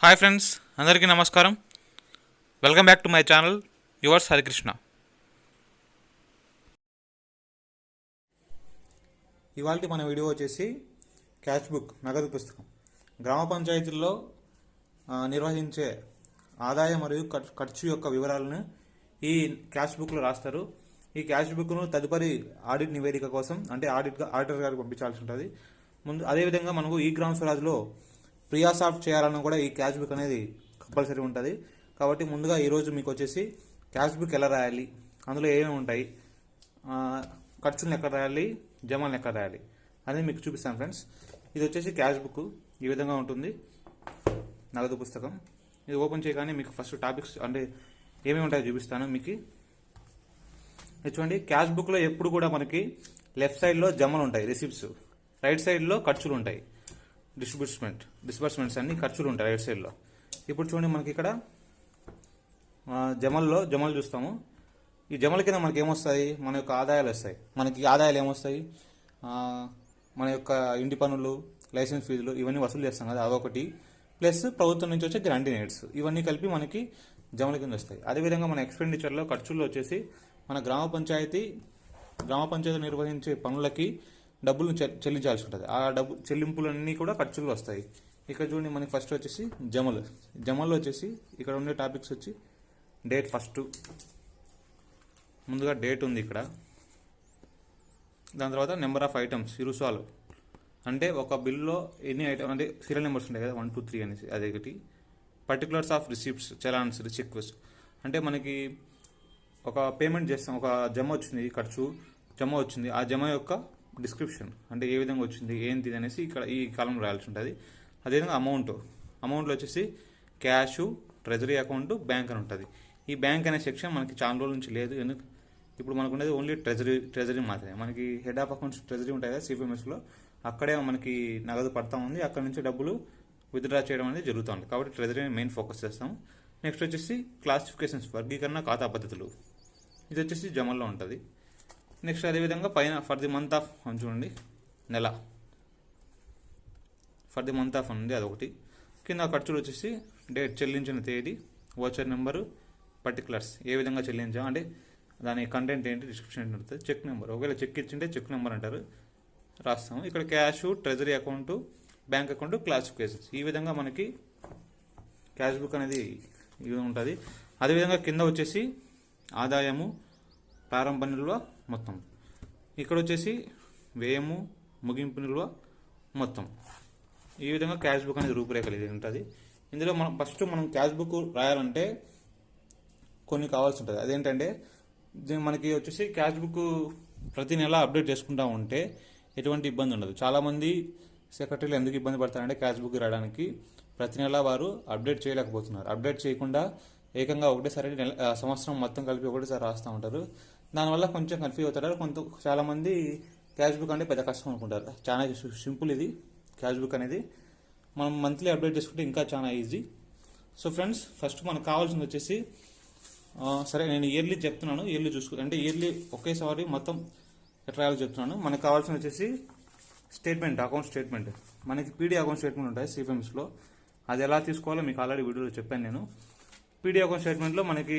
Hi friends, అందరికీ నమస్కారం. Welcome back to my channel yours Harikrishna. ఇవాళ మన వీడియో వచ్చేసి క్యాష్ బుక్ నగదు పుస్తకం. గ్రామ పంచాయతీల్లో నిర్వహించే ఆదాయ మరియు ఖర్చు యొక్క వివరాలను ఈ క్యాష్ బుక్లో రాస్తారు. ఈ క్యాష్ బుక్ను తదుపరి ఆడిట్ నివేదిక కోసం అంటే ఆడిటర్ గారికి పంపించాల్సి ఉంటుంది. అదేవిధంగా మనకు ఈ గ్రామ స్వరాజ్లో ప్రియాసాఫ్ట్ చేయాలన్నా కూడా ఈ క్యాష్ బుక్ అనేది కంపల్సరీ ఉంటుంది. కాబట్టి ముందుగా ఈరోజు మీకు వచ్చేసి క్యాష్ బుక్ ఎలా రాయాలి, అందులో ఏమేమి ఉంటాయి, ఖర్చులను ఎక్కడ రాయాలి, జమాలను ఎక్కడ రాయాలి అనేది మీకు చూపిస్తాను ఫ్రెండ్స్. ఇది వచ్చేసి క్యాష్ బుక్ ఈ విధంగా ఉంటుంది, నగదు పుస్తకం. ఇది ఓపెన్ చేయగానే మీకు ఫస్ట్ టాపిక్స్ అంటే ఏమేమి ఉంటాయో చూపిస్తాను మీకు. చూడండి, క్యాష్ బుక్లో ఎప్పుడు కూడా మనకి లెఫ్ట్ సైడ్లో జమలు ఉంటాయి, రిసిప్ట్స్. రైట్ సైడ్లో ఖర్చులు ఉంటాయి, డిస్బర్స్మెంట్స్ అన్ని ఖర్చులు ఉంటాయి రైట్ సైడ్లో. ఇప్పుడు చూడండి, మనకి ఇక్కడ జమలు చూస్తాము. ఈ జమల కింద మనకి ఏమొస్తాయి, మన యొక్క ఆదాయాలు వస్తాయి. మనకి ఆదాయాలు ఏమొస్తాయి, మన యొక్క ఇంటి పన్నులు, లైసెన్స్ ఫీజులు ఇవన్నీ వసూలు చేస్తాం కదా, అదొకటి. ప్లస్ ప్రభుత్వం నుంచి వచ్చే గ్రాంటీ ఎయిడ్స్, ఇవన్నీ కలిపి మనకి జమల కింద వస్తాయి. అదేవిధంగా మన ఎక్స్పెండిచర్లో ఖర్చుల్లో వచ్చేసి మన గ్రామ పంచాయతీ నిర్వహించే పనులకి డబ్బులు చెల్లించాల్సి ఉంటుంది. ఆ చెల్లింపులన్నీ కూడా ఖర్చులు వస్తాయి. ఇక్కడ చూడండి, మనకి ఫస్ట్ వచ్చేసి జమల్లో వచ్చేసి ఇక్కడ ఉండే టాపిక్స్ వచ్చి డేట్. ఫస్ట్ ముందుగా డేట్ ఉంది ఇక్కడ. దాని తర్వాత నెంబర్ ఆఫ్ ఐటమ్స్, ఇరుసాలు అంటే ఒక బిల్లో ఎన్ని ఐటమ్ అంటే సీరియల్ నెంబర్స్ ఉంటాయి కదా, 1 2 3 అనేసి, అదొకటి. పర్టికులర్స్ ఆఫ్ రిసిప్ట్స్, చలాన్స్, రిసిక్వెస్ట్ అంటే మనకి ఒక పేమెంట్ చేస్తాం, ఒక జమ వచ్చింది, ఖర్చు జమ వచ్చింది, ఆ జమ యొక్క డిస్క్రిప్షన్ అంటే ఏ విధంగా వచ్చింది ఏంటిది అనేసి ఇక్కడ ఈ కాలం రాయాల్సి ఉంటుంది. అదేవిధంగా అమౌంట్లో వచ్చేసి క్యాష్, ట్రెజరీ అకౌంట్, బ్యాంక్ అని ఉంటుంది. ఈ బ్యాంక్ అనే సెక్షన్ మనకి చాలా రోజుల నుంచి లేదు. ఎందుకు ఇప్పుడు మనకు ఉండేది ఓన్లీ ట్రెజరీ మాత్రమే. మనకి హెడ్ ఆఫ్ అకౌంట్స్ ట్రెజరీ ఉంటాయి కదా సిపిఎంఎస్లో, అక్కడే మనకి నగదు పడతా ఉంది. అక్కడ నుంచి డబ్బులు విత్డ్రా చేయడం అనేది జరుగుతుంది. కాబట్టి ట్రెజరీ మెయిన్ ఫోకస్ చేస్తాం. నెక్స్ట్ వచ్చేసి క్లాసిఫికేషన్స్, వర్గీకరణ, ఖాతా పద్ధతులు, ఇది వచ్చేసి జమల్లో ఉంటుంది. నెక్స్ట్ అదేవిధంగా పైన ఫర్ ది మంత్ ఆఫ్ చూడండి, నెల ఫర్ ది మంత్ ఆఫ్ ఉంది, అదొకటి. కింద ఖర్చులు వచ్చేసి డేట్, చెల్లించిన తేదీ, వోచర్ నెంబరు, పర్టికులర్స్ ఏ విధంగా చెల్లించాం అంటే దాని కంటెంట్ ఏంటి, డిస్క్రిప్షన్ ఏంటి ఉంటుంది, చెక్ నెంబర్, ఒకవేళ చెక్ ఇచ్చింటే చెక్ నెంబర్ అంటారు, రాస్తాము. ఇక్కడ cash, treasury account, bank account, classifications, ఈ విధంగా మనకి క్యాష్ బుక్ అనేది ఇది ఉంటుంది. అదేవిధంగా కింద వచ్చేసి ఆదాయము, ప్రారంభ నిల్వ మొత్తం, ఇక్కడ వచ్చేసి వ్యయము, ముగింపు నిల్వ మొత్తం. ఈ విధంగా క్యాష్ బుక్ అనేది రూపురేఖలు ఇది ఉంటుంది. ఇందులో మనం క్యాష్ బుక్ రాయాలంటే కొన్ని కావాల్సి ఉంటుంది. అదేంటంటే మనకి వచ్చేసి క్యాష్ బుక్ ప్రతి నెల అప్డేట్ చేసుకుంటూ ఉంటే ఎటువంటి ఇబ్బంది ఉండదు. చాలామంది సెక్రటరీలు ఎందుకు ఇబ్బంది పడతారంటే క్యాష్ బుక్ రాయడానికి ప్రతి నెల వారు అప్డేట్ చేయలేకపోతున్నారు. అప్డేట్ చేయకుండా ఏకంగా ఒకటేసారి సంవత్సరం మొత్తం కలిపి ఒకటేసారి రాస్తూ ఉంటారు. దానివల్ల కొంచెం కన్ఫ్యూజ్ అవుతారు. చాలామంది క్యాష్ బుక్ అంటే పెద్ద కష్టం అనుకుంటారు. చాలా సింపుల్ ఇది క్యాష్ బుక్ అనేది. మనం మంత్లీ అప్డేట్ చేసుకుంటే ఇంకా చాలా ఈజీ. సో ఫ్రెండ్స్, ఫస్ట్ మనకు కావాల్సింది వచ్చేసి సరే నేను ఇయర్లీ చెప్తున్నాను, ఇయర్లీ అంటే ఇయర్లీ ఒకేసారి మొత్తం ఎట్లా రాయాలో చెప్తున్నాను. మనకు కావాల్సింది వచ్చేసి స్టేట్మెంట్, అకౌంట్ స్టేట్మెంట్. మనకి పీడీ అకౌంట్ స్టేట్మెంట్ ఉంటాయి సిపిఎంస్లో, అది ఎలా తీసుకోవాలో మీకు ఆల్రెడీ వీడియోలో చెప్పాను నేను. పీడీ అకౌంట్ స్టేట్మెంట్లో మనకి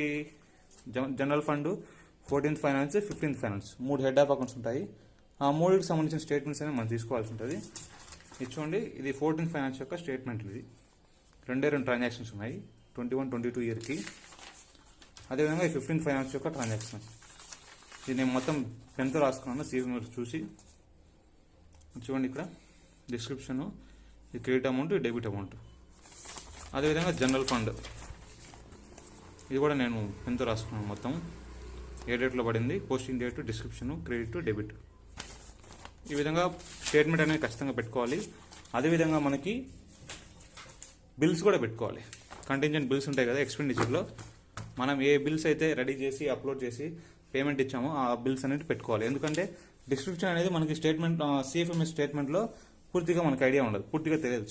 general fund, 14th finance, 15th finance, 3 head of accounts ఉంటాయి. ఆ 3కి సంబంధించిన స్టేట్మెంట్స్ అనేవి మనం తీసుకోవాల్సి ఉంటుంది. ఇది చూడండి, ఇది 14th ఫైనాన్స్ యొక్క స్టేట్మెంట్. ఇది 2 ట్రాన్సాక్షన్స్ ఉన్నాయి 21-22 ఇయర్కి. అదేవిధంగా ఈ 15th ఫైనాన్స్ యొక్క ట్రాన్సాక్షన్, ఇది నేను మొత్తం పెన్తో రాసుకున్నాను, సీఎం చూసి చూడండి. ఇక్కడ డిస్క్రిప్షను, ఇది క్రెడిట్ అమౌంట్, డెబిట్ అమౌంట్. అదేవిధంగా జనరల్ ఫండ్, ఇది కూడా నేను పెన్తో రాసుకున్నాను మొత్తం, ఏ డేట్లో పడింది, posting date, description, credit, debit. ఈ విధంగా స్టేట్మెంట్ అనేది ఖచ్చితంగా పెట్టుకోవాలి. అదేవిధంగా మనకి బిల్స్ కూడా పెట్టుకోవాలి. కంటింజెంట్ బిల్స్ ఉంటాయి కదా ఎక్స్పెండిచర్లో, మనం ఏ బిల్స్ అయితే రెడీ చేసి అప్లోడ్ చేసి పేమెంట్ ఇచ్చామో ఆ బిల్స్ అనేది పెట్టుకోవాలి. ఎందుకంటే డిస్క్రిప్షన్ అనేది మనకి స్టేట్మెంట్ సిఎఫ్ఎంఎస్ స్టేట్మెంట్లో పూర్తిగా మనకి ఐడియా ఉండదు, పూర్తిగా తెలియదు.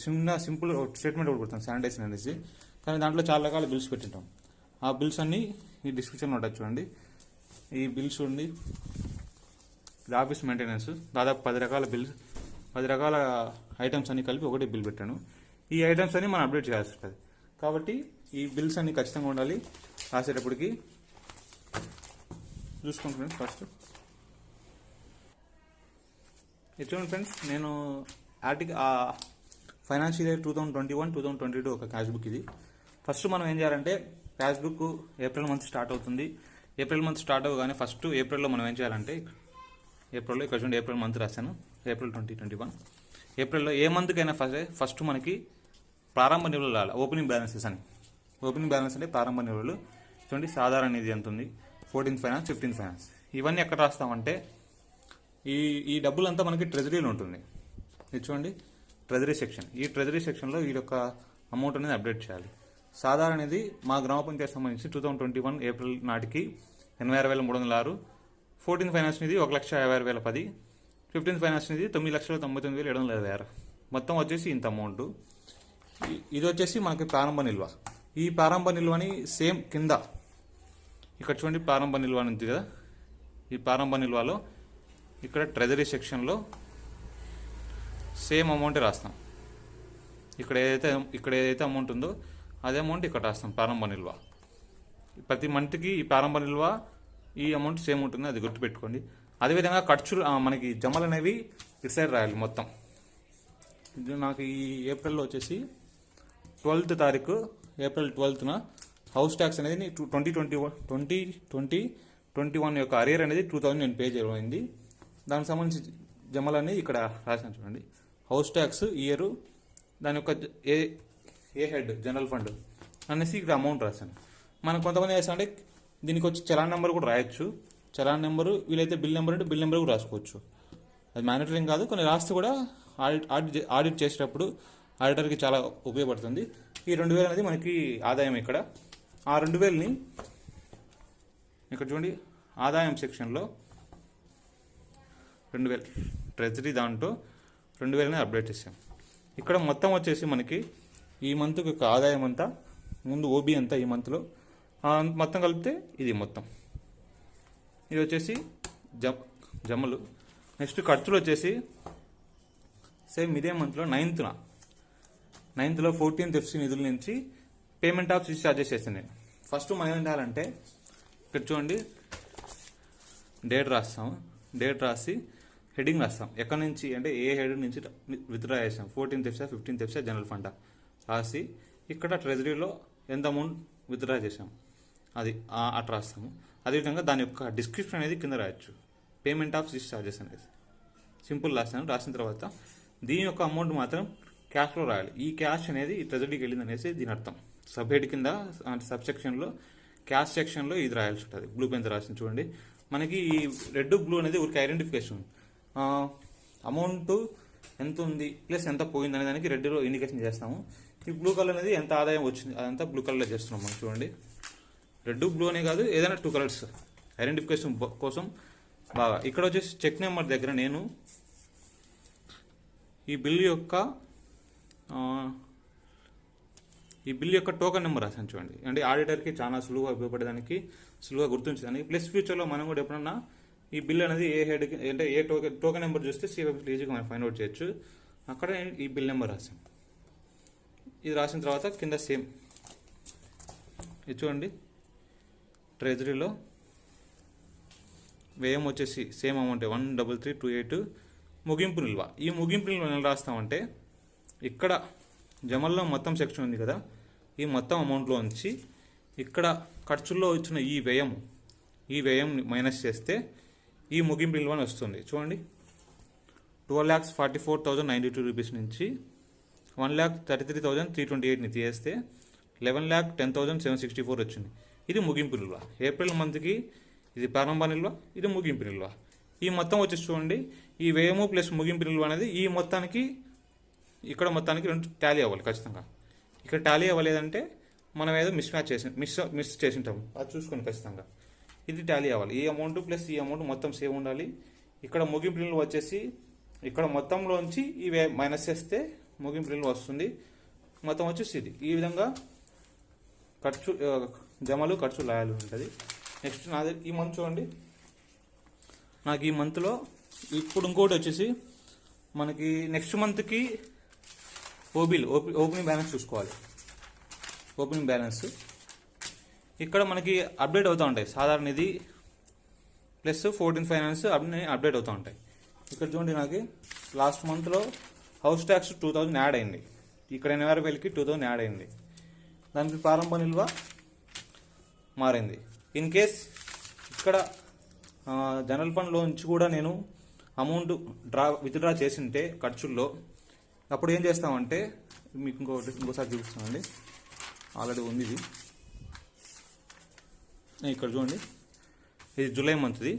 సింపుల్ స్టేట్మెంట్ ఒకటి పెడతాం, శానిటైజేషన్ అనేసి, కానీ దాంట్లో చాలా రకాల బిల్స్ పెట్టింటాం. ఆ బిల్స్ అన్నీ ఈ డిస్క్రిప్షన్లో ఉంటుంది చూడండి. ఈ బిల్స్ చూడండి, ఇది ఆఫీస్ మెయింటెనెన్స్, దాదాపు 10 రకాల బిల్స్, 10 రకాల ఐటమ్స్ అన్ని కలిపి ఒకటి బిల్ పెట్టాను. ఈ ఐటమ్స్ అన్ని మనం అప్డేట్ చేయాల్సి ఉంటుంది. కాబట్టి ఈ బిల్స్ అన్ని ఖచ్చితంగా ఉండాలి రాసేటప్పటికి. చూసుకోండి ఫ్రెండ్స్. ఫస్ట్ ఇది చూడండి ఫ్రెండ్స్, నేను ఫైనాన్షియల్ ఇయర్ 2021-2022 ఒక క్యాష్ బుక్ ఇది. ఫస్ట్ మనం ఏం చేయాలంటే, cash book April month start అవుతుంది. ఏప్రిల్ మంత్ స్టార్ట్ అవ్వగానే ఫస్ట్ ఏప్రిల్లో మనం ఏం చేయాలంటే, ఏప్రిల్లో ఇక్కడ చూడండి ఏప్రిల్ మంత్ రాశాను, ఏప్రిల్ 2021. ఏప్రిల్లో ఏ మంత్కైనా ఫస్ట్ మనకి ప్రారంభ నిల్వలు రావాలి, ఓపెనింగ్ బ్యాలెన్సెస్ అని. ఓపెనింగ్ బ్యాలెన్స్ అంటే ప్రారంభ నిల్వలు. చూడండి సాధారణ నిధి ఎంత ఉంది, 14th ఫైనాన్స్, 15th ఫైనాన్స్. ఇవన్నీ ఎక్కడ రాస్తామంటే, ఈ డబ్బులంతా మనకి ట్రెజరీలో ఉంటుంది. ఇది చూడండి ట్రెజరీ సెక్షన్. ఈ ట్రెజరీ సెక్షన్లో ఈ యొక్క అమౌంట్ అనేది అప్డేట్ చేయాలి. సాధారణ నిధి మా గ్రామ పంచాయతీ సంబంధించి 2021 ఏప్రిల్ నాటికి 86,306. 14th ఫైనాన్స్ నిధి 1,56,10. 15th ఫైనాన్స్ నిధి 9,99,726. మొత్తం వచ్చేసి ఇంత అమౌంట్. ఇది వచ్చేసి మనకి ప్రారంభ నిల్వ. ఈ ప్రారంభ నిల్వని సేమ్ కింద ఇక్కడ చూడండి ప్రారంభ నిల్వ ఉంది కదా, ఈ ప్రారంభ నిల్వలో ఇక్కడ ట్రెజరీ సెక్షన్లో సేమ్ అమౌంటే రాస్తాం. ఇక్కడ ఏదైతే అమౌంట్ ఉందో అదే అమౌంట్ ఇక్కడ రాస్తాం ప్రారంభ నిల్వ. ప్రతి మంత్కి ఈ ప్రారంభ నిల్వ ఈ అమౌంట్ సేమ్ ఉంటుంది, అది గుర్తుపెట్టుకోండి. అదేవిధంగా ఖర్చులు మనకి జమలు అనేవి ఇటు సైడ్ రాయాలి మొత్తం. ఇది నాకు ఈ ఏప్రిల్లో వచ్చేసి 12th తారీఖు, ఏప్రిల్ 12th హౌస్ ట్యాక్స్ అనేది 2021 యొక్క అరియర్ అనేది 2000 నేను పే చేయమైంది. దానికి సంబంధించి జమలన్నీ ఇక్కడ రాశాను చూడండి. హౌస్ ట్యాక్స్ ఇయర్, దాని యొక్క ఏ హెడ్ జనరల్ ఫండ్ అనేసి ఇక్కడ అమౌంట్ రాశాను. మనం కొంతమంది చేస్తామంటే దీనికి వచ్చి చలాన్ నెంబర్ కూడా రాయొచ్చు. చలాన్ నెంబరు వీలైతే బిల్ నెంబర్ అంటే బిల్ నెంబర్ కూడా రాసుకోవచ్చు. అది మ్యానిటరీ కాదు, కొన్ని రాస్తే కూడా ఆడిట్ చేసేటప్పుడు ఆడిటర్కి చాలా ఉపయోగపడుతుంది. ఈ 2,000 అనేది మనకి ఆదాయం. ఇక్కడ ఆ 2,000ని ఇక్కడ చూడండి ఆదాయం సెక్షన్లో 2,000 ట్రెజరీ దాంట్లో 2,000ని అప్డేట్ చేసాం. ఇక్కడ మొత్తం వచ్చేసి మనకి ఈ మంత్ యొక్క ఆదాయం అంతా, ముందు ఓబీ అంతా ఈ మంత్లో మొత్తం కలిపితే ఇది మొత్తం. ఇది వచ్చేసి జమలు. నెక్స్ట్ ఖర్చులు వచ్చేసి సేమ్ ఇదే మంత్లో 9th 14th ఎఫ్సీ నిధుల నుంచి పేమెంట్ ఆఫ్ సీస్ ఛార్జెస్ చేస్తాను నేను. ఫస్ట్ మనం ఏం చేయాలంటే ఇక్కడ చూడండి డేట్ రాస్తాము. డేట్ రాసి హెడ్డింగ్ రాస్తాం. ఎక్కడి నుంచి అంటే ఏ హెడ్ నుంచి విత్డ్రా చేసాం, 14th ఎఫ్సా 15th ఎఫ్సా జనరల్ ఫండా రాసి ఇక్కడ ట్రెజరీలో ఎంత అమౌంట్ విత్డ్రా చేసాం అది అట్లా రాస్తాము. అదేవిధంగా దాని యొక్క డిస్క్రిప్షన్ అనేది కింద రాయొచ్చు, పేమెంట్ ఆఫ్ సీస్ ఛార్జెస్ అనేది సింపుల్ రాస్తాను. రాసిన తర్వాత దీని యొక్క అమౌంట్ మాత్రం క్యాష్లో రాయాలి. ఈ క్యాష్ అనేది ఈ ట్రెజరీకి వెళ్ళింది అనేసి దీని అర్థం. సబ్ హెడ్ కింద అంటే సబ్ సెక్షన్లో క్యాష్ సెక్షన్లో ఇది రాయాల్సి ఉంటుంది. బ్లూ పెన్ రాసింది చూడండి. మనకి ఈ రెడ్ బ్లూ అనేది ఊరికి ఐడెంటిఫికేషన్, అమౌంట్ ఎంత ఉంది ప్లస్ ఎంత పోయింది అనే దానికి రెడ్లో ఇండికేషన్ చేస్తాము. ఈ బ్లూ కలర్ అనేది ఎంత ఆదాయం వచ్చింది అదంతా బ్లూ కలర్లో చేస్తున్నాం మనం చూడండి. రెడ్ బ్లూ అనే కాదు, ఏదైనా 2 కలర్స్ ఐడెంటిఫికేషన్ కోసం బాగా. ఇక్కడ వచ్చేసి చెక్ నెంబర్ దగ్గర నేను ఈ బిల్ యొక్క టోకెన్ నెంబర్ రాసాను చూడండి. అంటే ఆడిటర్కి చాలా సులువుగా ఉపయోగపడేదానికి, సులువుగా గుర్తుంచడానికి, ప్లస్ ఫ్యూచర్లో మనం కూడా ఎప్పుడన్నా ఈ బిల్ అనేది ఏ హెడ్కి అంటే ఏ టోకెన్ నెంబర్ చూస్తే ఈజీగా మనం ఫైండ్ అవుట్ చేయొచ్చు. అక్కడ ఈ బిల్ నెంబర్ రాసాను. ఇది రాసిన తర్వాత కింద సేమ్ ఇది చూడండి ట్రెజరీలో వ్యయం వచ్చేసి సేమ్ అమౌంట్ 133,282. ముగింపు నిల్వ. ఈ ముగింపు నిల్వ ఎలా రాస్తామంటే ఇక్కడ జమల్లో మొత్తం సెక్షన్ ఉంది కదా, ఈ మొత్తం అమౌంట్లో నుంచి ఇక్కడ ఖర్చుల్లో వచ్చిన ఈ వ్యయం మైనస్ చేస్తే ఈ ముగింపు నిల్వ అని వస్తుంది చూడండి. 12,44,092 రూపీస్ నుంచి 1,33,328ని తీసేస్తే 11,10,764 వచ్చింది. ఇది ముగింపు నిల్వ. ఏప్రిల్ మంత్కి ఇది ప్రారంభ నిల్వ, ఇది ముగింపు నిల్వ. ఈ మొత్తం వచ్చేసి చూడండి, ఈ వ్యయము ప్లస్ ముగింపు నిల్వ అనేది ఈ మొత్తానికి ఇక్కడ మొత్తానికి 2 టాలీ అవ్వాలి ఖచ్చితంగా. ఇక్కడ టాలీ అవ్వలేదంటే మనం ఏదో మిస్ చేసింటాము, అది చూసుకొని ఖచ్చితంగా ఇది టాలీ అవ్వాలి. ఈ అమౌంట్ ప్లస్ ఈ అమౌంట్ మొత్తం సేమ్ ఉండాలి. ఇక్కడ ముగింపు నిల్వ వచ్చేసి ఇక్కడ మొత్తంలోంచి ఈ మైనస్ చేస్తే ముగింపు నిల్వ వస్తుంది. మొత్తం వచ్చేసి ఇది. ఈ విధంగా జమలు ఖర్చు లాయాలు ఉంటుంది. నెక్స్ట్ నాది ఈ మంత్ చూడండి, నాకు ఈ మంత్లో ఇప్పుడు ఇంకోటి వచ్చేసి మనకి నెక్స్ట్ మంత్కి ఓబీలు ఓపెనింగ్ బ్యాలెన్స్ చూసుకోవాలి. Opening balance. ఇక్కడ మనకి అప్డేట్ అవుతూ ఉంటాయి, సాధారణ నిధి ప్లస్ 14 ఫైనాన్స్ అన్నీ అప్డేట్ అవుతూ ఉంటాయి. ఇక్కడ చూడండి, నాకు లాస్ట్ మంత్లో హౌస్ ట్యాక్స్ 2000 యాడ్ అయింది, ఇక్కడ ఎన్ఆర్ఎఫ్ఎల్కి 2000 యాడ్ అయింది, దానికి ప్రారంభ నిల్వ మారింది. ఇన్ కేస్ ఇక్కడ జనరల్ ఫండ్లో నుంచి కూడా నేను అమౌంట్ విత్డ్రా చేసింటే ఖర్చుల్లో, అప్పుడు ఏం చేస్తామంటే మీకు ఇంకోసారి చూపిస్తామండి, ఆల్రెడీ ఉంది ఇది. ఇక్కడ చూడండి, ఇది జూలై మంత్ది.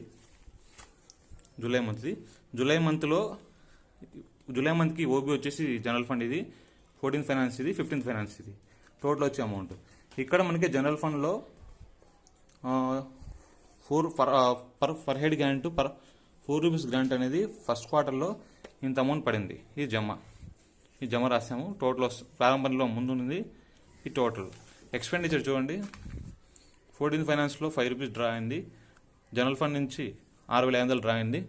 జూలై మంత్కి ఓబీ వచ్చేసి జనరల్ ఫండ్ ఇది 14 ఫైనాన్స్, ఇది 15 ఫైనాన్స్, ఇది టోటల్ వచ్చే అమౌంట్. ఇక్కడ మనకి జనరల్ ఫండ్లో 4 పర్ హెడ్ గ్రాంట్, ₹4 గ్రాంట్ అనేది ఫస్ట్ క్వార్టర్లో ఇంత అమౌంట్ పడింది. ఈ జమ రాసాము. టోటల్ ప్రారంభంలో ముందు ఉంది ఈ టోటల్. ఎక్స్పెండిచర్ చూడండి, 14 ఫైనాన్స్లో ₹5 డ్రా అయింది, జనరల్ ఫండ్ నుంచి 6500 డ్రా అయింది.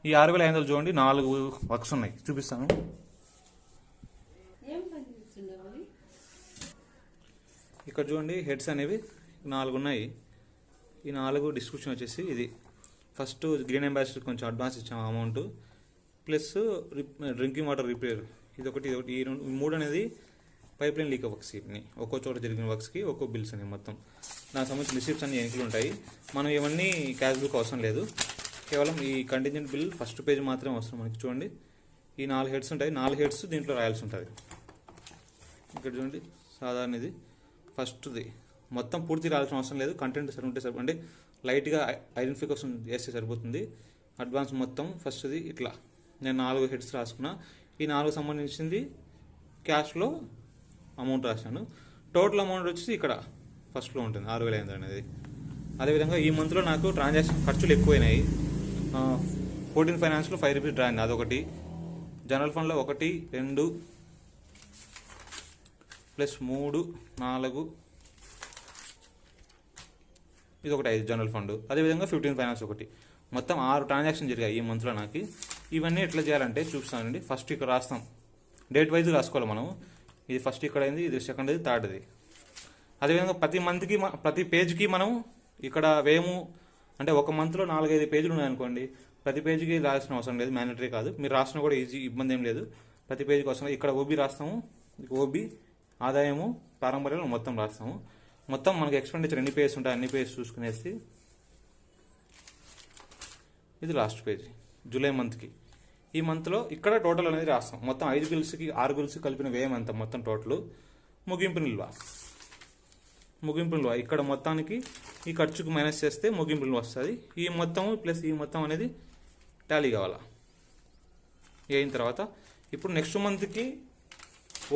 ఈ 6500 చూడండి, 4 వర్క్స్ ఉన్నాయి, చూపిస్తాను. ఇక్కడ చూడండి, హెడ్స్ అనేవి 4 ఉన్నాయి. ఈ 4 డిస్క్రిప్షన్ వచ్చేసి ఇది ఫస్ట్ గ్రీన్ అంబాసిడర్ కొంచెం అడ్వాన్స్ ఇచ్చాము amount, plus drinking water repair, ఇది ఒకటి. ఈ 3 అనేది పైప్ లైన్ లీక్ వర్క్స్. ఇవన్నీ ఒక్కో చోట జరిగిన వర్క్స్కి ఒక్కో బిల్స్ అనేవి మొత్తం దానికి సంబంధించిన రిసిప్ట్స్ అన్ని ఎన్నికలు ఉంటాయి. మనం ఇవన్నీ క్యాష్ బుక్ అవసరం లేదు, కేవలం ఈ కంటింజెంట్ బిల్ ఫస్ట్ పేజ్ మాత్రమే అవసరం మనకి. చూడండి, ఈ 4 హెడ్స్ ఉంటాయి, 4 హెడ్స్ దీంట్లో రాయాల్సి ఉంటుంది. ఇక్కడ చూడండి, సాధారణ ఇది ఫస్ట్ది మొత్తం పూర్తి రాయాల్సిన అవసరం లేదు, కంటెంట్ సరిపోతే అంటే లైట్గా ఐడెంటిఫికేషన్ చేస్తే సరిపోతుంది. అడ్వాన్స్ మొత్తం ఫస్ట్ది ఇట్లా నేను 4 హెడ్స్ రాసుకున్నా. ఈ 4 సంబంధించింది క్యాష్లో అమౌంట్ రాశాను. టోటల్ అమౌంట్ వచ్చి ఇక్కడ ఫస్ట్లో ఉంటుంది 6500 అనేది. అదేవిధంగా ఈ మంత్లో నాకు ట్రాన్సాక్షన్ ఖర్చులు ఎక్కువైనాయి. 14 ఫైనాన్స్లో ₹5 డ్రా అయింది, అదొకటి. జనరల్ ఫండ్లో 1, 2 ప్లస్ 3, 4, ఇది ఒకటి 5 జనరల్ ఫండ్. అదేవిధంగా 15 ఫైనాన్స్ ఒకటి. మొత్తం 6 ట్రాన్సాక్షన్ జరిగాయి ఈ మంత్లో నాకు. ఇవన్నీ ఎట్లా చేయాలంటే చూపిస్తానండి. ఫస్ట్ ఇక్కడ రాస్తాం, డేట్ వైజ్ రాసుకోవాలి మనం. ఇది ఫస్ట్ ఇక్కడ అయింది, ఇది సెకండ్, ఇది థర్డ్ది. అదేవిధంగా ప్రతి మంత్కి ప్రతి పేజ్కి మనం ఇక్కడ వేము అంటే ఒక మంత్లో 4-5 పేజీలు ఉన్నాయనుకోండి, ప్రతి పేజీకి రాసిన అవసరం లేదు, మ్యాండటరీ కాదు. మీరు రాసిన కూడా ఈజీ, ఇబ్బంది ఏం లేదు. ప్రతి పేజీకి అవసరం. ఇక్కడ ఓబీ రాస్తాము, ఓబీ ఆదాయము ప్రారంభంలో మొత్తం రాస్తాము. మొత్తం మనకి ఎక్స్పెండిచర్ ఎన్ని పేజెస్ ఉంటాయి అన్ని పేజెస్ చూసుకునేసి ఇది లాస్ట్ పేజీ జూలై మంత్కి. ఈ మంత్లో ఇక్కడ టోటల్ అనేది రాస్తాం. మొత్తం 5 బిల్స్కి 6 బిల్స్కి కలిపిన వ్యయం అంత మొత్తం టోటల్. ముగింపు నిల్వ ఇక్కడ మొత్తానికి ఈ ఖర్చుకు మైనస్ చేస్తే ముగింపు నిల్వ వస్తుంది. ఈ మొత్తం ప్లస్ ఈ మొత్తం అనేది టాలీ కావాలా. అయిన తర్వాత ఇప్పుడు నెక్స్ట్ మంత్కి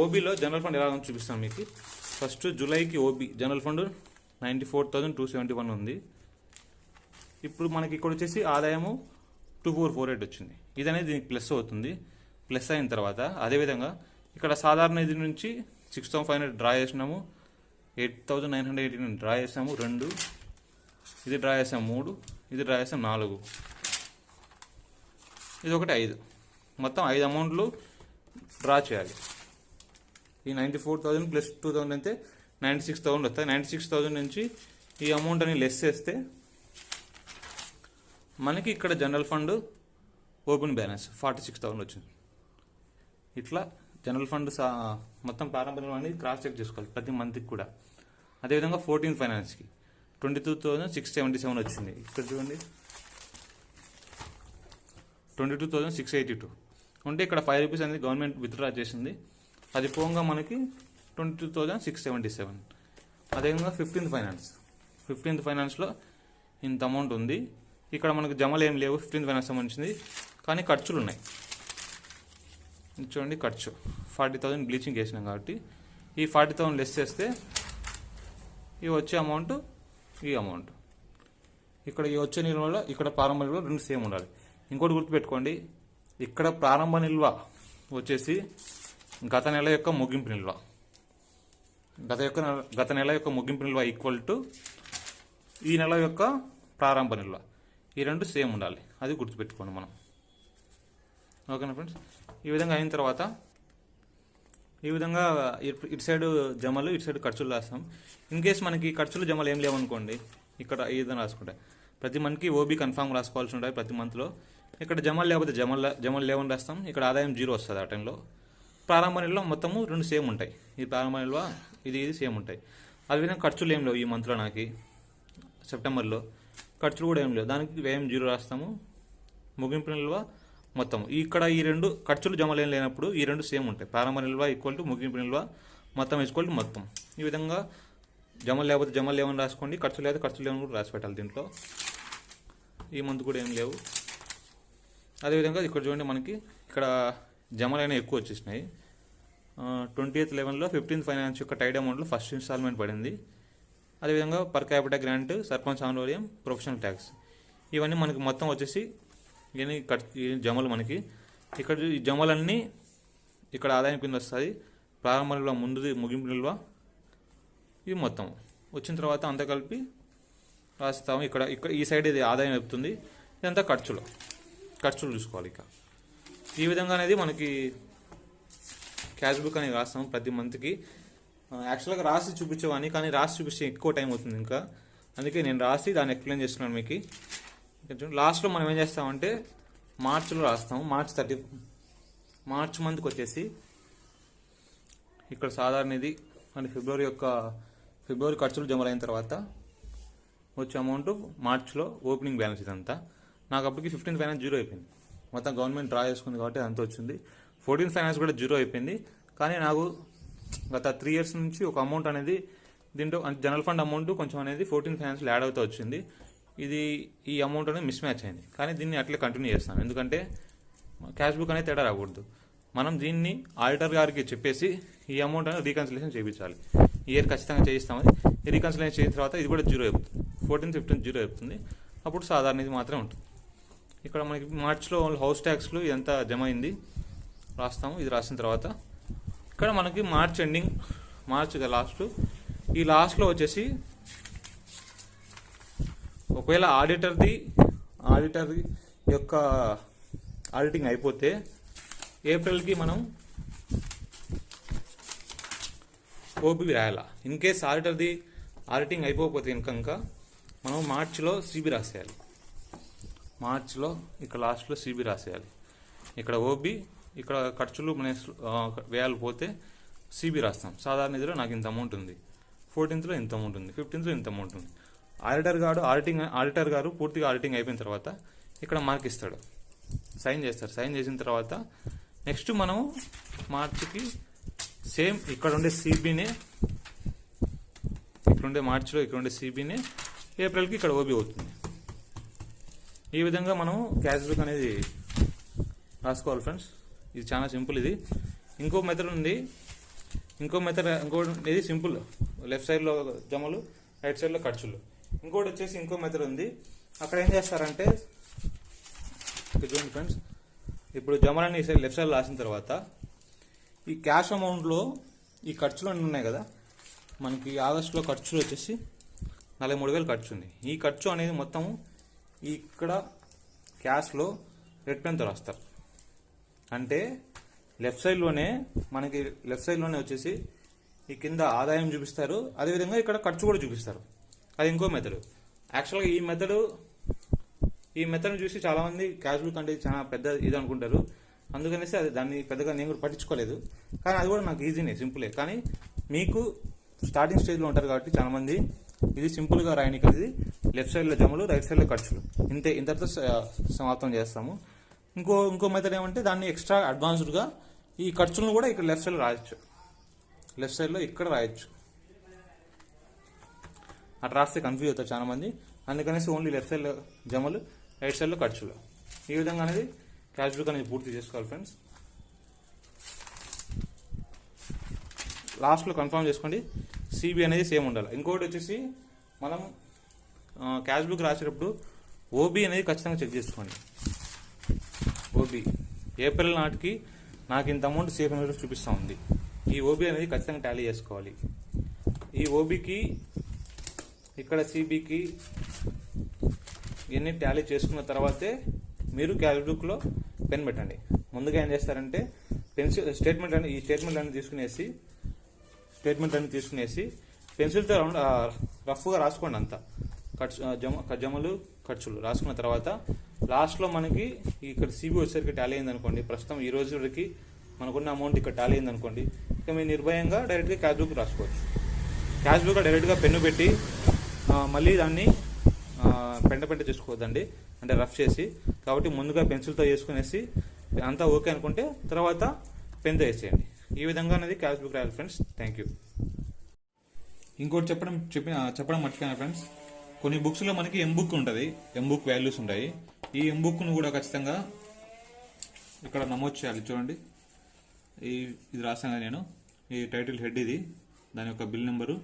ఓబీలో జనరల్ ఫండ్ ఎలా ఉందో చూపిస్తాను మీకు. ఫస్ట్ జూలైకి ఓబీ జనరల్ ఫండ్ 94,271 ఉంది. ఇప్పుడు మనకి ఇక్కడ వచ్చేసి ఆదాయము 2448 వచ్చింది. ఇది అనేది దీనికి ప్లస్ అవుతుంది. ప్లస్ అయిన తర్వాత అదేవిధంగా ఇక్కడ సాధారణ నిధి నుంచి 6500 డ్రా చేసినాము, 8989 డ్రా చేసాము 2, ఇది డ్రా చేసాము 3, ఇది డ్రా చేసాము 4, ఇది ఒకటి 5. మొత్తం 5 అమౌంట్లు డ్రా చేయాలి. ఈ 94,000 ప్లస్ 2000 అయితే 96,000 వస్తాయి. 96,000 నుంచి ఈ అమౌంట్ అని లెస్ చేస్తే మనకి ఇక్కడ జనరల్ ఫండ్ ఓపెన్ బ్యాలెన్స్ 46,000 వచ్చింది. ఇట్లా జనరల్ ఫండ్ మొత్తం ప్రారంభంలో అనేది క్రాస్ చెక్ చేసుకోవాలి ప్రతి మంత్కి కూడా. అదేవిధంగా 14 ఫైనాన్స్కి 22,677 వచ్చింది. ఇక్కడ చూడండి 22,682 ఉంటే ఇక్కడ ₹5 అనేది గవర్నమెంట్ విత్డ్రా చేసింది. అది పోగా మనకి 22,677. అదేవిధంగా 15th ఫైనాన్స్లో ఇంత అమౌంట్ ఉంది. ఇక్కడ మనకు జమలు ఏం లేవు 15th ఫైనాన్స్ సంబంధించింది, కానీ ఖర్చులు ఉన్నాయి. చూడండి ఖర్చు 40,000 బ్లీచింగ్ వేసినాం కాబట్టి ఈ 40,000 లెస్ చేస్తే ఈ వచ్చే అమౌంట్ ఈ అమౌంట్ ఇక్కడ ఈ వచ్చే నిల్వలో ఇక్కడ ప్రారంభ నిల్వ 2 సేమ్ ఉండాలి. ఇంకోటి గుర్తుపెట్టుకోండి, ఇక్కడ ప్రారంభ నిల్వ వచ్చేసి గత నెల యొక్క ముగింపు నిల్వ, గత నెల యొక్క ముగింపు నిల్వ ఈక్వల్ టు ఈ నెల యొక్క ప్రారంభ నిల్వ, ఈ 2 సేమ్ ఉండాలి. అది గుర్తుపెట్టుకోండి మనం. ఓకేనా ఫ్రెండ్స్? ఈ విధంగా అయిన తర్వాత ఈ విధంగా ఇటు సైడ్ జమలు, ఇటు సైడ్ ఖర్చులు రాస్తాం. ఇన్ కేస్ మనకి ఖర్చులు జమలు ఏం లేవనుకోండి, ఇక్కడ ఈ విధంగా రాసుకుంటాయి. ప్రతి మంత్కి ఓబీ కన్ఫామ్ రాసుకోవాల్సి ఉంటాయి ప్రతి మంత్లో. ఇక్కడ జమలు లేకపోతే జమలు లేవని రాస్తాం. ఇక్కడ ఆదాయం 0 వస్తుంది ఆ టైంలో. ప్రారంభ నెలలో మొత్తము 2 సేమ్ ఉంటాయి. ఈ ప్రారంభ నిల్వ ఇది సేమ్ ఉంటాయి. అదేవిధంగా ఖర్చులు ఏం లేవు ఈ మంత్లో, నాకు సెప్టెంబర్లో ఖర్చులు కూడా ఏం లేవు. దానికి వ్యయం 0 రాస్తాము. ముగింపు నిల్వ మొత్తం ఇక్కడ ఈ 2 ఖర్చులు జమలు ఏం లేనప్పుడు ఈ 2 సేమ్ ఉంటాయి. ప్రారంభ నిల్వ ఈక్వల్ టు ముగింపు నిల్వ మొత్తం ఈక్వల్ టు మొత్తం. ఈ విధంగా జమలు లేకపోతే జమలు లేవని రాసుకోండి, ఖర్చులు లేకపోతే ఖర్చులు లేవని కూడా రాసి పెట్టాలి. దీంట్లో ఈ మంత్ కూడా ఏం లేవు. అదేవిధంగా ఇక్కడ చూడండి, మనకి ఇక్కడ జమలు అయినా ఎక్కువ వచ్చేసినాయి. 20th 11లో 15th ఫైనాన్స్ యొక్క టైడ్ అమౌంట్లో ఫస్ట్ ఇన్స్టాల్మెంట్ పడింది. అదేవిధంగా per capital grant, sarpanch honorarium, professional tax ఇవన్నీ మనకి మొత్తం వచ్చేసి ఈ జమలు మనకి ఇక్కడ ఈ జమలన్నీ ఇక్కడ ఆదాయం కింద వస్తుంది. ప్రారంభ నిల్వ ముందుది, ముగింపు నిల్వ ఇవి మొత్తం వచ్చిన తర్వాత అంతా కలిపి రాస్తాము. ఇక్కడ ఇక్కడ ఈ సైడ్ ఇది ఆదాయం చెప్తుంది, ఇదంతా ఖర్చులు చూసుకోవాలి. ఇక ఈ విధంగా అనేది మనకి క్యాష్ బుక్ అనేది రాస్తాము ప్రతి మంత్కి. యాక్చువల్గా రాసి చూపించేవాడిని, కానీ రాసి చూపిస్తే ఎక్కువ టైం అవుతుంది ఇంకా, అందుకే నేను రాసి దాన్ని ఎక్స్ప్లెయిన్ చేస్తున్నాను మీకు. లాస్ట్లో మనం ఏం చేస్తామంటే మార్చిలో రాస్తాము. మార్చ్ మంత్కి వచ్చేసి ఇక్కడ సాధారణ ఇది అంటే ఫిబ్రవరి ఖర్చులు జమ అయిన తర్వాత వచ్చే అమౌంట్ మార్చ్లో ఓపెనింగ్ బ్యాలెన్స్ ఇదంతా. నాకు అప్పటికి 15th ఫైనాన్స్ 0 అయిపోయింది. మొత్తం గవర్నమెంట్ డ్రా చేసుకుంది కాబట్టి అంతా వచ్చింది. 14th ఫైనాన్స్ కూడా 0 అయిపోయింది. కానీ నాకు గత 3 years నుంచి ఒక అమౌంట్ అనేది దీంట్లో జనరల్ ఫండ్ అమౌంట్ కొంచెం అనేది 14th ఫైనాన్స్లో యాడ్ అవుతూ వచ్చింది. ఈ అమౌంట్ అనేది మిస్ మ్యాచ్ అయింది. కానీ దీన్ని అట్లే కంటిన్యూ చేస్తాను, ఎందుకంటే క్యాష్ బుక్ అనేది తేడా రాకూడదు. మనం దీన్ని ఆడిటర్ గారికి చెప్పేసి ఈ అమౌంట్ అనేది రీకన్సిలేషన్ చేయించాలి. ఇయర్ ఖచ్చితంగా చేయిస్తామని. ఈ రీకన్సిలేషన్ చేసిన తర్వాత ఇది కూడా 0 అయిపోతుంది. 14th 15th 0 అయిపోతుంది. అప్పుడు సాధారణ ఇది మాత్రమే ఉంటుంది. ఇక్కడ మనకి మార్చ్లో హౌస్ ట్యాక్స్లు ఎంత జమ అయింది రాస్తాము. ఇది రాసిన తర్వాత ఇక్కడ మనకి మార్చ్ ఎండింగ్, మార్చ్ ఈ లాస్ట్లో వచ్చేసి ఒకవేళ ఆడిటర్ యొక్క ఆడిటింగ్ అయిపోతే ఏప్రిల్కి మనం ఓబీ రాయాలా. ఇన్ కేస్ ఆడిటింగ్ అయిపోతే ఇంకా మనం మార్చిలో సిబి రాసేయాలి. మార్చిలో ఇక్కడ లాస్ట్లో సిబి రాసేయాలి. ఇక్కడ ఓబీ, ఇక్కడ ఖర్చులు వేయాలి పోతే సిబి రాస్తాం. సాధారణ నిధిలో నాకు ఇంత అమౌంట్ ఉంది, 14th ఇంత అమౌంట్ ఉంది, 15th ఇంత అమౌంట్ ఉంది. ఆడిటర్ గారు పూర్తిగా ఆడిటింగ్ అయిపోయిన తర్వాత ఇక్కడ మార్క్ ఇస్తాడు, సైన్ చేస్తారు. సైన్ చేసిన తర్వాత నెక్స్ట్ మనం మార్చికి సేమ్ ఇక్కడ ఉండే సిబినే, మార్చిలో ఇక్కడ ఉండే సిబినే ఏప్రిల్కి ఇక్కడ ఓబీ అవుతుంది. ఈ విధంగా మనం క్యాష్ బుక్ అనేది రాసుకోవాలి ఫ్రెండ్స్. ఇది చాలా సింపుల్. ఇది ఇంకో మెథడ్ ఉంది. ఇది సింపుల్. లెఫ్ట్ సైడ్లో జమలు, రైట్ సైడ్లో ఖర్చులు. ఇంకోటి వచ్చేసి ఇంకో మెథడ్ ఉంది. అక్కడ ఏం చేస్తారంటే చూడండి ఫ్రెండ్స్, ఇప్పుడు జమలన్నీ లెఫ్ట్ సైడ్ రాసిన తర్వాత ఈ క్యాష్ అమౌంట్లో ఈ ఖర్చులు అన్నీ ఉన్నాయి కదా, మనకి ఆగస్టులో ఖర్చులు వచ్చేసి 43,000 ఖర్చు ఉంది. ఈ ఖర్చు అనేది మొత్తం ఇక్కడ క్యాష్లో రెడ్ పెన్తో రాస్తారు. అంటే లెఫ్ట్ సైడ్లోనే వచ్చేసి ఈ కింద ఆదాయం చూపిస్తారు, అదేవిధంగా ఇక్కడ ఖర్చు కూడా చూపిస్తారు. అది ఇంకో మెథడ్. యాక్చువల్గా ఈ మెథడ్ చూసి చాలామంది క్యాష్ బుక్ అంటే చాలా పెద్ద ఇది అనుకుంటారు. అందుకనేసి దాన్ని పెద్దగా నేను కూడా పట్టించుకోలేదు. కానీ అది కూడా నాకు ఈజీనే, సింపులే. కానీ మీకు స్టార్టింగ్ స్టేజ్లో ఉంటారు కాబట్టి చాలామంది ఇది సింపుల్గా రాయడానికి ఇది లెఫ్ట్ సైడ్లో జమలు, రైట్ సైడ్లో ఖర్చులు, ఇంతటితో సమాప్తం చేస్తాము. ఇంకో మెథడ్ ఏమంటే దాన్ని ఎక్స్ట్రా అడ్వాన్స్డ్గా ఈ ఖర్చులను కూడా ఇక్కడ లెఫ్ట్ సైడ్లో రాయొచ్చు. లెఫ్ట్ సైడ్లో ఇక్కడ రాయొచ్చు. అట్లా రాస్తే కన్ఫ్యూజ్ అవుతారు చాలామంది. అందుకనేసి ఓన్లీ లెఫ్ట్ సైడ్లో జమలు, రైట్ సైడ్లో ఖర్చులు. ఈ విధంగా అనేది క్యాష్ బుక్ అనేది పూర్తి చేసుకోవాలి ఫ్రెండ్స్. లాస్ట్లో కన్ఫర్మ్ చేసుకోండి. సిబి అనేది సేమ్ ఉండాలి. ఇంకోటి వచ్చేసి మనం క్యాష్ బుక్ రాసేటప్పుడు ఓబీ అనేది ఖచ్చితంగా చెక్ చేసుకోండి. ఓబీ ఏప్రిల్ నాటికి నాకు ఇంత అమౌంట్ సేఫ్ అనేది చూపిస్తూ ఉంది. ఈ ఓబీ అనేది ఖచ్చితంగా టాలీ చేసుకోవాలి. ఈ ఓబీకి ఇక్కడ సిబికి ఇవన్నీ టాలీ చేసుకున్న తర్వాతే మీరు క్యాష్ బుక్లో పెన్ పెట్టండి. ముందుగా ఏం చేస్తారంటే స్టేట్మెంట్ అన్ని తీసుకునేసి పెన్సిల్తో రఫ్గా రాసుకోండి అంతా. జమలు ఖర్చులు రాసుకున్న తర్వాత లాస్ట్లో మనకి ఇక్కడ సిబి వచ్చేసరికి టాలీ అయింది అనుకోండి, ప్రస్తుతం ఈ రోజుకి మనకున్న అమౌంట్ ఇక్కడ టాలీ అయింది అనుకోండి, ఇక మీరు నిర్భయంగా డైరెక్ట్గా క్యాష్ బుక్ రాసుకోవచ్చు. క్యాష్ బుక్ డైరెక్ట్గా పెన్ను పెట్టి మళ్ళీ దాన్ని పెంట చేసుకోవద్దండి, అంటే రఫ్ చేసి. కాబట్టి ముందుగా పెన్సిల్తో వేసుకునేసి అంతా ఓకే అనుకుంటే తర్వాత పెన్తో వేసేయండి. ఈ విధంగా అనేది క్యాష్ బుక్ రాయాలి ఫ్రెండ్స్. Thank you. ఇంకోటి చెప్పడం మర్చిపోయాను ఫ్రెండ్స్, కొన్ని బుక్స్లో మనకి ఎంబుక్ ఉంటుంది, ఎంబుక్ వాల్యూస్ ఉంటాయి. ఈ ఎంబుక్ను కూడా ఖచ్చితంగా ఇక్కడ నమోదు చేయాలి. చూడండి, ఇది రాసాను నేను, ఈ టైటిల్ హెడ్ ఇది, దాని యొక్క బిల్ నెంబరు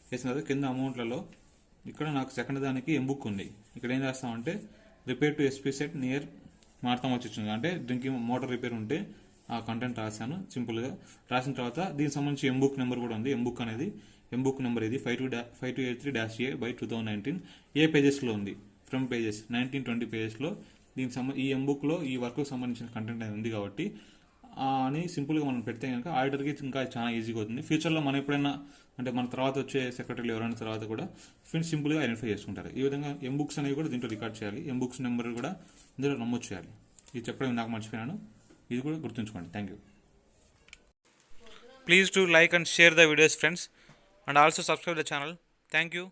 వేసిన తర్వాత కింద అమౌంట్లలో ఇక్కడ నాకు సెకండ్ దానికి ఎంబుక్ ఉంది. ఇక్కడ ఏం చేస్తామంటే repair to SP set near మార్తం వచ్చింది, అంటే డ్రింకింగ్ మోటార్ రిపేర్ ఉంటే ఆ కంటెంట్ రాశాను సింపుల్గా. రాసిన తర్వాత దీనికి సంబంధించి ఎంబుక్ నెంబర్ కూడా ఉంది. ఎంబుక్ నెంబర్ ఇది 5283-A/2019. ఏ పేజెస్లో ఉంది? ఫ్రమ్ పేజెస్ 19-20 పేజెస్లో ఈ ఎంబుక్లో ఈ వర్క్కి సంబంధించిన కంటెంట్ అనేది ఉంది కాబట్టి అని సింపుల్గా మనం పెడితే కనుక ఆడిటర్కి ఇంకా చాలా ఈజీగా అవుతుంది. ఫ్యూచర్లో మనం ఎప్పుడైనా అంటే మన తర్వాత వచ్చే సెక్రటరీలు ఎవరైనా తర్వాత కూడా సింపుల్గా ఐడెంటిఫై చేసుకుంటారు. ఈ విధంగా ఎంబుక్స్ అనేవి కూడా దీంట్లో రికార్డ్ చేయాలి, ఎంబుక్స్ నెంబర్ కూడా ఇందులో నమోదు చేయాలి. ఇది చెప్పడం నాకు మర్చిపోయాను, ఇది కూడా గుర్తుంచుకోండి. Thank you. Please to like and share the videos friends, and also subscribe the channel. Thank you.